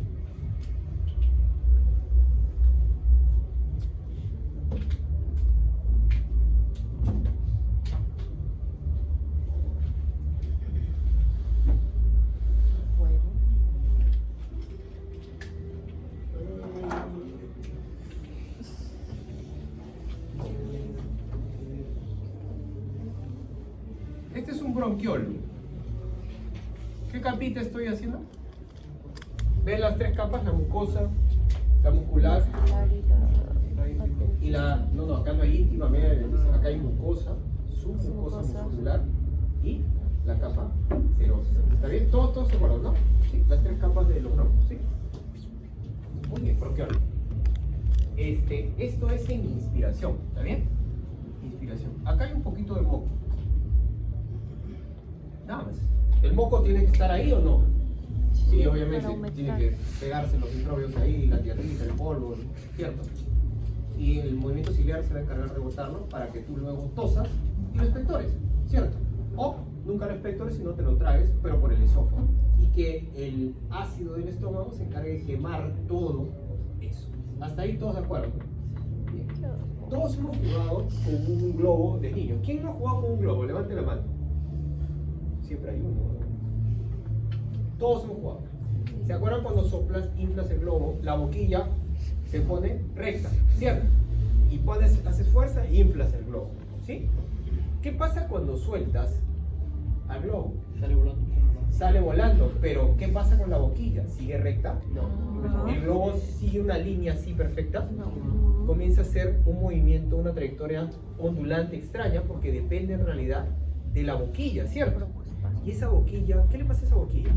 Este es un bronquiolo. ¿Qué capita estoy haciendo? ¿Ven las tres capas? La mucosa, la muscular y la... No, acá no hay íntima, acá hay mucosa, submucosa muscular y la capa serosa. ¿Está bien? Todos se acuerdan, ¿no? Sí, las tres capas de los bronquios, ¿sí? Muy bien, bronquiolo. Esto es en inspiración, ¿está bien? Inspiración. Acá hay un poquito de moco. Nada más. ¿El moco tiene que estar ahí o no? Sí, obviamente tiene que pegarse los microbios ahí, la tierrita, el polvo, ¿cierto? Y el movimiento ciliar se va a encargar de botarlo para que tú luego tosas y lo expectores, ¿cierto? O nunca lo expectores si no te lo tragues, pero por el esófago. Y que el ácido del estómago se encargue de quemar todo eso. Hasta ahí todos de acuerdo. Bien. Todos hemos jugado con un globo de niño. ¿Quién no ha jugado con un globo? Levante la mano. Siempre hay uno. Todos hemos jugado. ¿Se acuerdan cuando soplas, inflas el globo? La boquilla se pone recta, ¿cierto? Y haces fuerza e inflas el globo, ¿sí? ¿Qué pasa cuando sueltas al globo? Sale volando. Sale volando, pero ¿qué pasa con la boquilla? ¿Sigue recta? No. ¿El globo sigue una línea así perfecta? No. Comienza a hacer un movimiento, una trayectoria ondulante extraña porque depende en realidad de la boquilla, ¿cierto? Y esa boquilla, ¿qué le pasa a esa boquilla?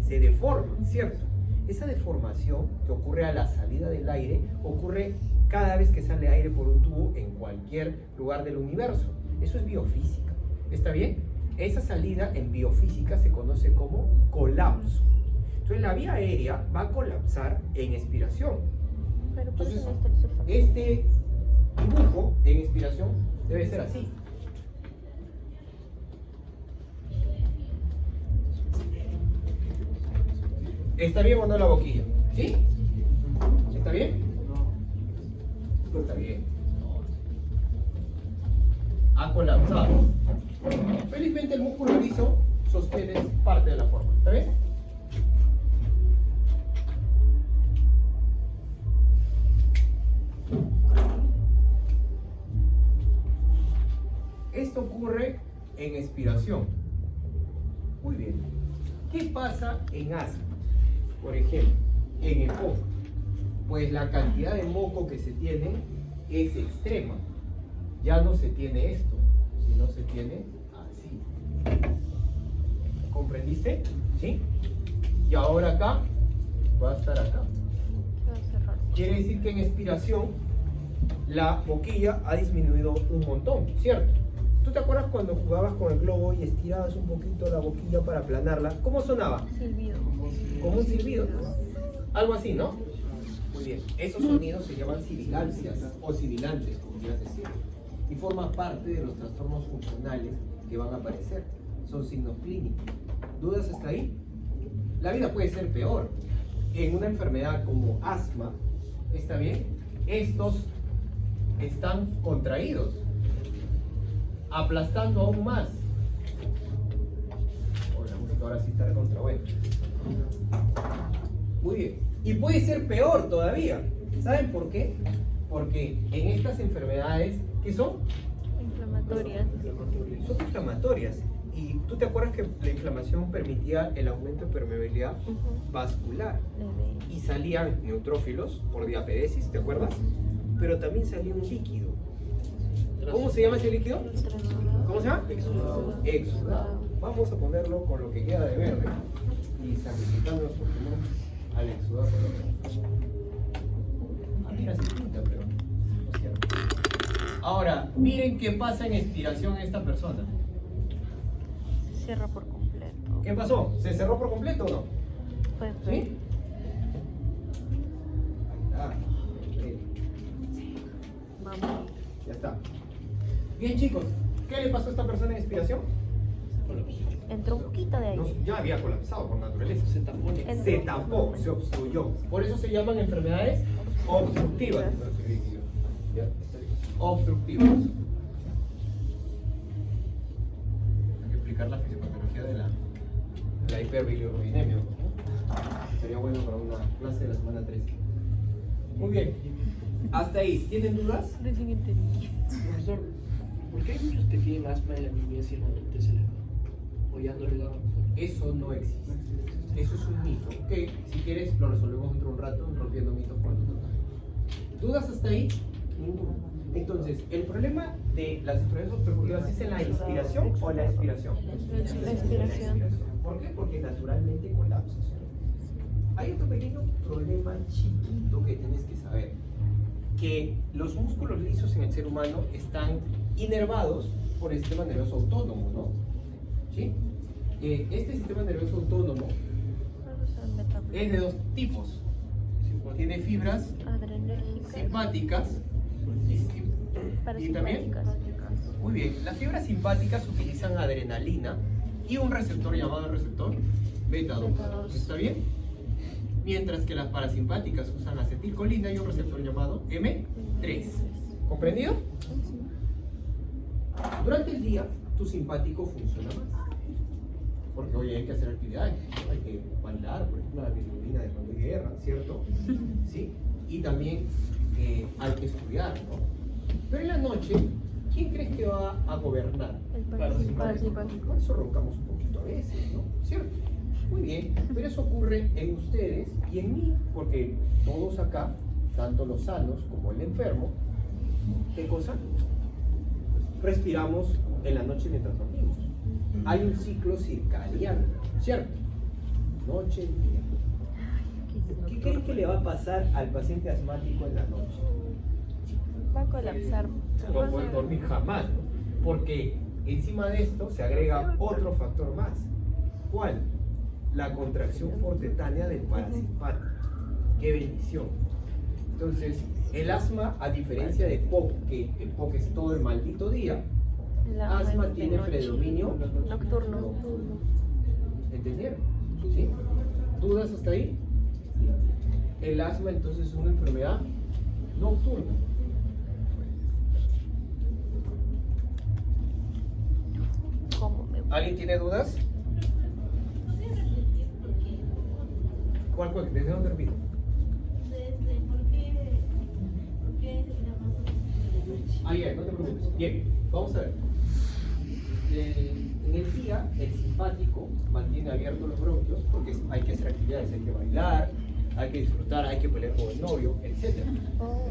Se deforma, ¿cierto? Esa deformación que ocurre a la salida del aire ocurre cada vez que sale aire por un tubo en cualquier lugar del universo. Eso es biofísica, ¿está bien? Esa salida en biofísica se conoce como colapso. Entonces la vía aérea va a colapsar en expiración. Pero por eso Entonces, no está el sulfato. este dibujo en expiración debe ser así. ¿Está bien o no la boquilla? ¿Sí? ¿Está bien? No está bien. Ha colapsado. Felizmente el músculo liso sostiene parte de la forma. ¿Está bien? Esto ocurre en expiración. Muy bien. ¿Qué pasa en asma? Por ejemplo, en el moco. Pues la cantidad de moco que se tiene es extrema. Ya no se tiene esto, sino se tiene así. ¿Comprendiste? ¿Sí? Y ahora acá va a estar acá. Quiere decir que en expiración la boquilla ha disminuido un montón, ¿cierto? ¿Tú te acuerdas cuando jugabas con el globo y estirabas un poquito la boquilla para aplanarla? ¿Cómo sonaba? Silbido. Como un silbido. Algo así, ¿no? Muy bien. Esos sonidos se llaman sibilancias o sibilantes, como quieras decir. Y forman parte de los trastornos funcionales que van a aparecer. Son signos clínicos. ¿Dudas hasta ahí? La vida puede ser peor. En una enfermedad como asma, ¿está bien? Estos están contraídos, aplastando aún más. Oh, la música ahora sí está contra buena. Muy bien. Y puede ser peor todavía. ¿Saben por qué? Porque en estas enfermedades, ¿qué son? Inflamatorias. Son inflamatorias. Y tú te acuerdas que la inflamación permitía el aumento de permeabilidad vascular. Y salían neutrófilos por diapedesis, ¿te acuerdas? Pero también salía un líquido. ¿Cómo se llama ese líquido? ¿Cómo se llama? Exudado. Exudado. Vamos a ponerlo con lo que queda de verde y sacrificándonos por no al exudado. Ah, mira, se pinta, pero no es cierto. Ahora, miren qué pasa en expiración en esta persona. Se cierra por completo. ¿Qué pasó? ¿Se cerró por completo o no? Puede ¿Sí? ser. Ahí está. Vamos. Ya está. Bien, chicos, ¿qué le pasó a esta persona en expiración? Entró un poquito de No, aire. ya había colapsado por naturaleza. Se tapó. Se tapó, se obstruyó. Por eso se llaman enfermedades obstructivas. Ya, está bien. Obstructivas. Hay que explicar la fisiopatología de la hiperbilirrubinemia, ¿no? Sería bueno para una clase de la semana 3. Muy bien. Hasta ahí. ¿Tienen dudas? Recién entendí. Profesor, ¿por qué hay muchos que tienen asma en la niñez y en la adultez se les da? O ya no les da. Eso no existe. Eso es un mito. Ok, si quieres lo resolvemos dentro de un rato, rompiendo mitos por otro lado. ¿Dudas hasta ahí? Ninguno. Entonces, ¿el problema de las enfermedades obstructivas es en la inspiración o en la expiración? La expiración. ¿Por qué? Porque naturalmente colapsa. Hay otro pequeño problema chiquito que tienes que saber. Que los músculos lisos en el ser humano están inervados por el sistema nervioso autónomo, ¿no? ¿Sí? Este sistema nervioso autónomo es de dos tipos. Tiene fibras Adrenérgicas. simpáticas y también, Parasimpáticas. muy bien, las fibras simpáticas utilizan adrenalina y un receptor llamado receptor beta 2. Beta 2. ¿Está bien? Mientras que las parasimpáticas usan acetilcolina y un receptor llamado M3. ¿Comprendido? Durante el día, tu simpático funciona más. Porque hoy hay que hacer actividades, ¿no? Hay que bailar, por ejemplo, la bilirrubina de cuando hay guerra, ¿cierto? ¿Sí? Y también hay que estudiar, ¿no? Pero en la noche, ¿quién crees que va a gobernar? El parasimpático. Por eso roncamos un poquito a veces, ¿no? ¿Cierto? Muy bien, pero eso ocurre en ustedes y en mí, porque todos acá, tanto los sanos como el enfermo, ¿qué cosa? Respiramos en la noche mientras dormimos. Hay un ciclo circadiano, ¿cierto? Noche y día. ¿Qué creen que le va a pasar al paciente asmático en la noche? Va a colapsar. No va a poder dormir jamás, ¿no? Porque encima de esto se agrega otro factor más. ¿Cuál? La contracción portetánea del parasimpático. ¡Qué bendición! Entonces, el asma, a diferencia de POC, que el POC es todo el maldito día, La asma de tiene noche. predominio Nocturno. ¿Entendieron? ¿Sí? ¿Dudas hasta ahí? El asma entonces es una enfermedad nocturna. ¿Cómo me gusta? ¿Alguien tiene dudas? ¿Cuál fue? ¿Desde dónde repito? Ah, ya, no te preocupes. Bien, vamos a ver. En el día, el simpático mantiene abiertos los bronquios porque hay que hacer actividades, hay que bailar, hay que disfrutar, hay que pelear con el novio, etc.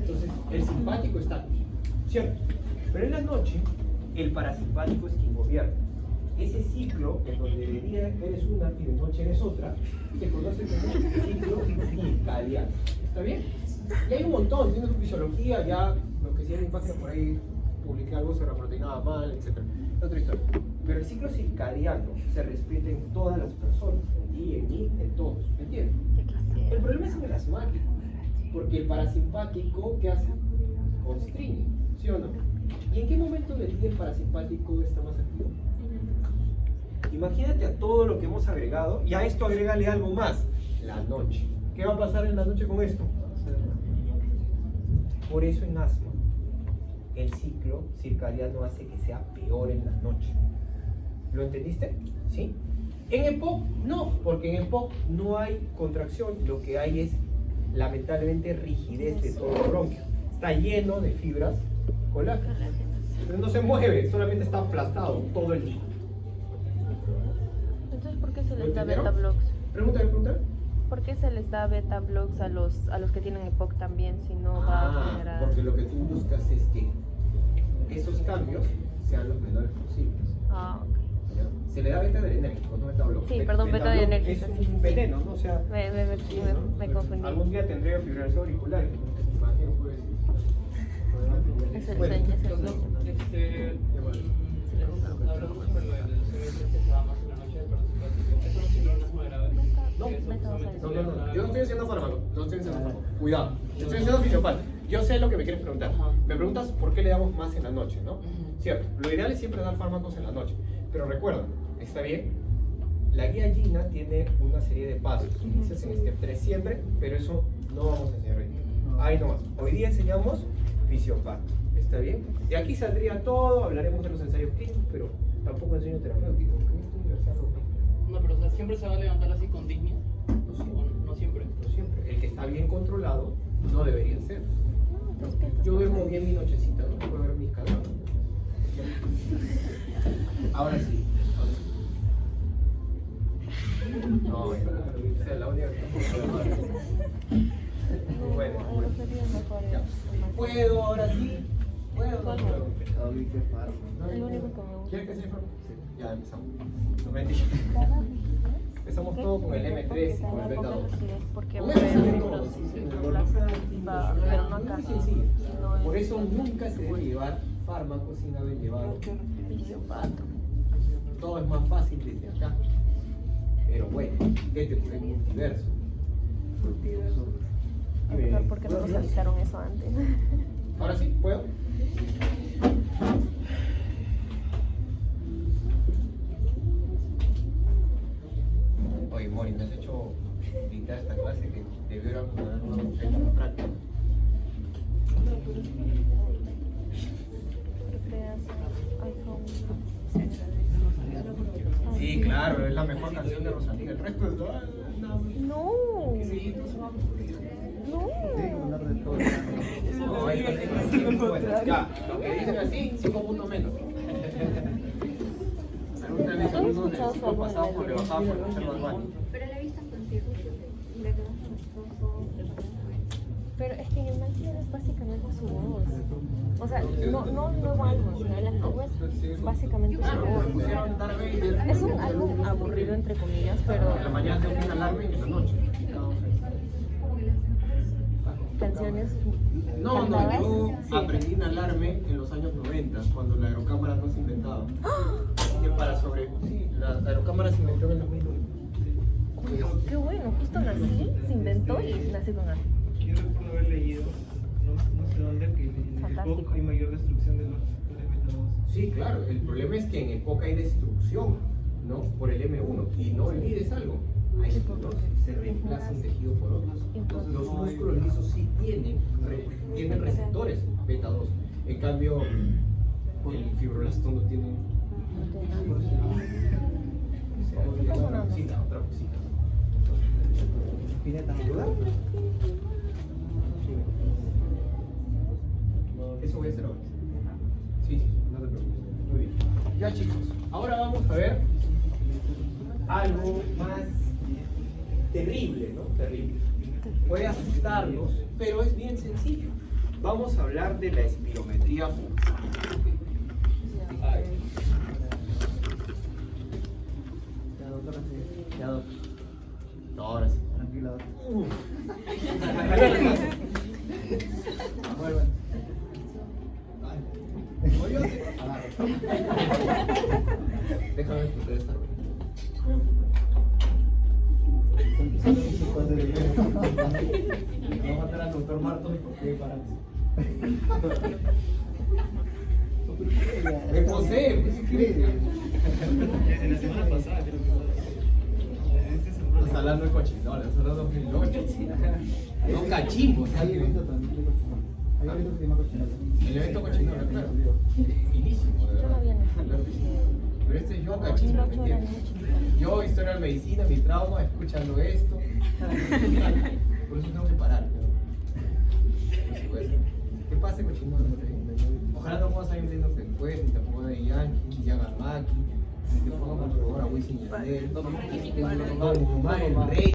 Entonces, el simpático está activo, ¿cierto? Pero en la noche, el parasimpático es quien gobierna. Ese ciclo, en donde de día eres una y de noche eres otra, se conoce como ciclo circadiano. ¿Está bien? Y hay un montón, tiene su fisiología, ya lo que sí en mi página por ahí publiqué algo sobre la proteína mal, etc. otra historia. Pero el ciclo circadiano se respeta en todas las personas, en ti, en mí, en todos, ¿me entiendes? ¿Qué clase? El problema es en el asmático, porque el parasimpático, ¿qué hace? Constriñe, ¿sí o no? ¿Y en qué momento del día el parasimpático está más activo? Imagínate a todo lo que hemos agregado y a esto agrégale algo más, la noche. ¿Qué va a pasar en la noche con esto? Por eso en asma, el ciclo circadiano hace que sea peor en la noche. ¿Lo entendiste? ¿Sí? En EPOC no, porque en EPOC no hay contracción, lo que hay es lamentablemente rigidez de todo el bronquio. Está lleno de fibras colágenas. Pero no se mueve, solamente está aplastado todo el día. Entonces, ¿por qué se les da ¿Entendieron? beta blocks? Pregunta. ¿Por qué se les da beta blocks a los que tienen EPOC también si no va a generar? Porque lo que tú buscas es que esos cambios sean los menores posibles. Ah, ok. ¿Ya? Se le da beta adrenérgico, no beta bloque. Sí, perdón, beta adrenérgico, Es sí, sí, un sí. veneno, ¿no? O sea, Me confundí. algún día tendré fibrilación auricular. Imagino, pues. Es el Bueno, sueño, es el Doctor, sueño. hablando sobre lo del CBT que se da más en la noche del parasimpático, ¿eso no tiene un asma grave? No. ¿Que eso solamente No, sería yo una- no estoy haciendo fármaco, no estoy haciendo fármaco. Cuidado, estoy haciendo fisiopata. Yo sé lo que me quieres preguntar. Ajá. Me preguntas por qué le damos más en la noche, ¿no? Ujú. Cierto, lo ideal es siempre dar fármacos en la noche. Pero recuerda, está bien, la guía Gina tiene una serie de pasos. Inicias en step 3 siempre, pero eso no vamos a enseñar hoy. Ahí nomás. Hoy día enseñamos fisiopata. ¿Está bien? De aquí saldría todo, hablaremos de los ensayos clínicos, pero tampoco enseño terapéutico. Porque esto es universal, No, pero o sea, ¿siempre se va a levantar así con disnea? no siempre. ¿O no siempre? No siempre. El que está bien controlado no debería ser. No, entonces, ¿qué estás Yo duermo pasando? bien mi nochecita, no puedo ver mis cadáveres. Ahora sí. No, esa es la única que No, Bueno, ahora sería mejor ya. ¿Puedo ahora sí? ¿Puedo o no puedo? El único que me gusta. ¿Quieres que sea informe? Sí. Ya empezamos. No mentira. Empezamos todo con el M3 y con el beta 2. Porque Con eso sale todo. los Sí, sí, va, pero no Muy acá. sencillo. No es Por eso nunca se debe llevar fármacos sin haber llevado fisiopata. todo es más fácil desde acá. Pero bueno, vete por el multiverso. Doctor, ¿por qué no nos avisaron eso antes? Ahora sí, ¿puedo? Oye, Mori, me has hecho dictar esta clase que debiéramos dar una fecha de práctica. Sí, claro, es la mejor canción de Rosalía. El resto es... No. Sí, tú sabes. No. No, hay bueno, ya, lo que dicen así, 5 puntos menos. Pregúntale a mis alumnos del ciclo pasado por le bajaba por escuchar Bad Bunny. Pero la he visto contigo. Le quedas amistoso. Pero es que en el Malkier es básicamente su voz. O sea, no un nuevo álbum, sino el antiguo es básicamente su Claro, me voz. pusieron Darth Vader. Es un álbum aburrido entre comillas, pero En la mañana tengo que alarme y en la noche. canciones No, cantadas, yo sí. aprendí a alarme en los años 90, cuando la aerocámara no se inventaba. Que para sobre... Sí, la aerocámara se inventó en el 2001. Qué bueno, justo nací, se inventó y nací con algo. Yo recuerdo haber leído, no sé dónde, que en el Fantástico. EPOC hay mayor destrucción de los receptores beta 2. Sí, claro, el problema es que en época hay destrucción, ¿no? Por el M1. Y no olvides algo, hay esclerosis, se reemplaza un tejido por otro. Entonces, los músculos lisos sí tienen receptores beta 2. En cambio, el fibroblasto no tiene. Otra cosita, otra cosita. ¿Pineta me ¿Ayuda? Eso voy a hacer ahora. Sí, sí, no te preocupes. Muy bien. Ya chicos, ahora vamos a ver algo más terrible, ¿no? Terrible. Puede asustarnos, pero es bien sencillo. Vamos a hablar de la espirometría forzada. Ay. Ya, doctora, sí. Ya, doctor. No, ahora sí. Tranquila, doctora. Vuelvan. Oye, Agarra. Déjame explotar esta rueda. Vamos a matar al doctor Martos porque pararse. Me posee, pues si quieres. Desde la semana pasada creo que fue. Desde esta semana. Estás hablando de cochinoles, eso era 2008. No cachimbos. Hay eventos también de cochinada. Hay eventos que se llama cochinada. El evento cochinola, claro. Finísimo, de Yo verdad. no había Claro que sí. Pero este es yo cachimbo, ¿me entiendes? Yo, historia de medicina, mi trauma, escuchando esto. Por eso tengo que parar. Pero sí, pues, ¿qué pasa, cochinola? Ojalá no puedas salir viendo después, ni tampoco de Yankee, ni Yagamaki, ni te ponga a controlar a Wisin y Yandel, Don Omar, el rey.